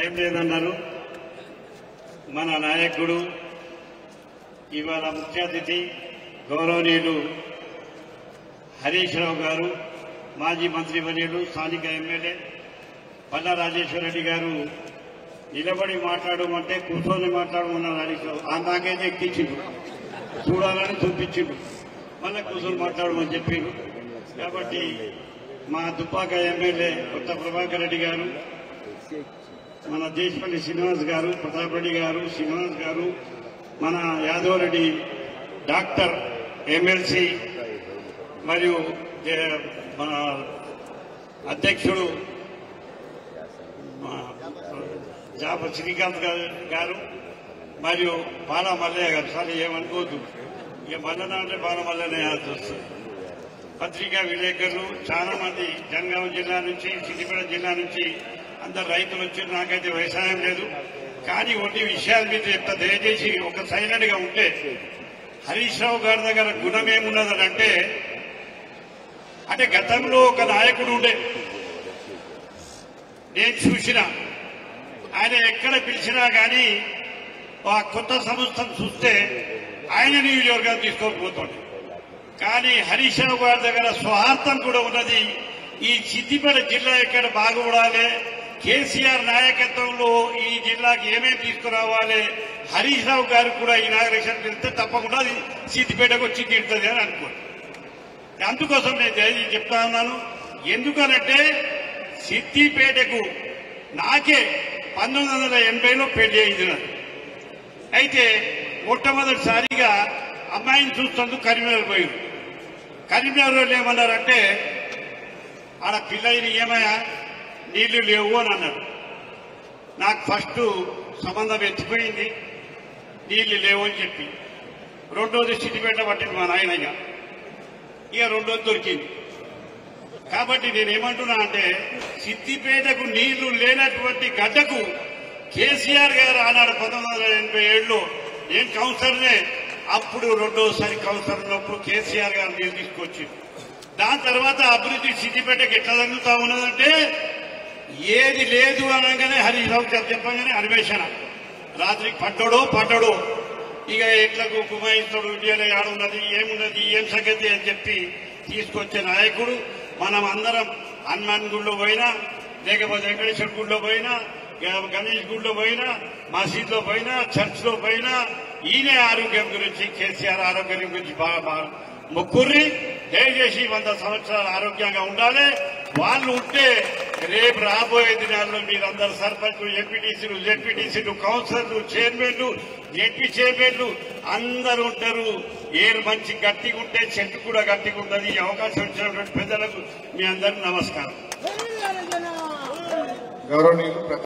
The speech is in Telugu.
ఏం లేదన్నారు. మన నాయకుడు ఇవాళ ముఖ్య అతిథి గౌరవనీయులు హరీష్ రావు గారు, మాజీ మంత్రివర్యులు, స్థానిక ఎమ్మెల్యే పల్లా రాజేశ్వరరెడ్డి గారు నిలబడి మాట్లాడమంటే కూర్చొని మాట్లాడమన్నారు. హరీష్ రావు నాకైతే ఎక్కించిండు, చూడాలని చూపించిండు, మళ్ళీ కూర్చొని మాట్లాడమని చెప్పారు. కాబట్టి మా దుబ్బాక ఎమ్మెల్యే కొత్త ప్రభాకర్ రెడ్డి గారు, మన దేశపల్లి శ్రీనివాస్ గారు, ప్రతాప్ రెడ్డి గారు, శ్రీనివాస్ గారు, మన యాదవ్ రెడ్డి డాక్టర్ ఎమ్మెల్సీ మరియు మన అధ్యక్షుడు జాప శ్రీకాంత్ గారు మరియు బాల మల్లయ్య గారు. సార్ ఏమనుకోవద్దు, ఇక మల్లన అంటే బాల మల్లనే వస్తుంది. పత్రికా విలేకరులు చాలా మంది జనగాం జిల్లా నుంచి, సిద్దిపేట జిల్లా నుంచి అందరు రైతులు వచ్చి నాకైతే వ్యవసాయం లేదు, కానీ కొన్ని విషయాల మీద చెప్తా, దయచేసి ఒక సైలెంట్ గా ఉంటే. హరీష్ రావు గారి దగ్గర గుణం ఏమున్నదంటే, అంటే గతంలో ఒక నాయకుడు ఉండే, నేను చూసిన ఆయన ఎక్కడ పిలిచినా కానీ ఆ కొత్త సంస్థను చూస్తే ఆయన నియోజకవర్గాన్ని తీసుకొని పోతుండే. కానీ హరీష్ రావు గారి దగ్గర స్వార్థం కూడా ఉన్నది. ఈ సిద్దిపేట జిల్లా ఎక్కడ బాగుపడాలి, కేసీఆర్ నాయకత్వంలో ఈ జిల్లాకి ఏమేమి తీసుకురావాలి, హరీష్ రావు గారు కూడా ఇనాగ్రేషన్ వెళ్తే తప్పకుండా సిద్దిపేటకు వచ్చి తీరుతుంది అని అనుకోండి. అందుకోసం నేను దయచేసి చెప్తా ఉన్నాను. ఎందుకనంటే సిద్దిపేటకు నాకే 1980లో పెళ్లి అయింది. అయితే మొట్టమొదటిసారిగా అమ్మాయిని చూస్తూ కరీంనగర్ పోయింది. కరీంనగర్ ఏమన్నారంటే, ఆడ పిల్లలు ఏమయ్యా నీళ్లు లేవు అని అన్నారు. నాకు ఫస్ట్ సంబంధం ఎత్తిపోయింది, నీళ్లు లేవు అని చెప్పి. రెండోది సిద్దిపేట పట్టింది మా నాయనయ్య, ఇక రెండోది దొరికింది. కాబట్టి నేనేమంటున్నా అంటే, సిద్దిపేటకు నీళ్లు లేనటువంటి గడ్డకు కేసీఆర్ గారు ఆనాడు 1987లో నేను కౌన్సిలర్నే, అప్పుడు రెండోసారి కౌన్సిలర్ ఉన్నప్పుడు కేసీఆర్ గారు నీళ్లు తీసుకొచ్చింది. దాని తర్వాత అభివృద్ధి సిద్దిపేటకి ఎట్లా తగ్గుతా ఉన్నదంటే, ఏది లేదు అనగానే హరీష్ రావు చెప్పగానే అన్వేషణ, రాత్రికి పడ్డాడో ఇక ఎట్లకు కుమాయిస్తాడు, ఇండియాలో ఆడున్నది ఏమున్నది ఏం సంగతి అని చెప్పి తీసుకొచ్చే నాయకుడు. మనం అందరం హనుమాన్ గుడిలో పోయినా, లేకపోతే వెంకటేశ్వర గుడిలో పోయినా, గణేష్ గుడిలో పోయినా, మసీద్లో పోయినా, చర్చ్ లో పోయినా ఈయనే ఆరోగ్యం గురించి, కేసీఆర్ ఆరోగ్యం గురించి బాగా మొక్కుర్రి. దయచేసి 100 సంవత్సరాలు ఆరోగ్యంగా ఉండాలి. వాళ్ళు ఉంటే రేపు రాబోయే దినాల్లో మీరందరూ సర్పంచ్లు, ఎంపీటీసీలు, జెడ్పీటీసీలు, కౌన్సిలర్లు, చైర్మన్లు, జెడ్పీ చైర్మన్లు అందరూ ఉంటారు. ఏరు మంచి గట్టిగా ఉంటే చెట్టు కూడా గట్టిగా ఉంటుంది. ఈ అవకాశం ఇచ్చినటువంటి పెద్దలకు మీ అందరికీ నమస్కారం. గౌరవనీయులు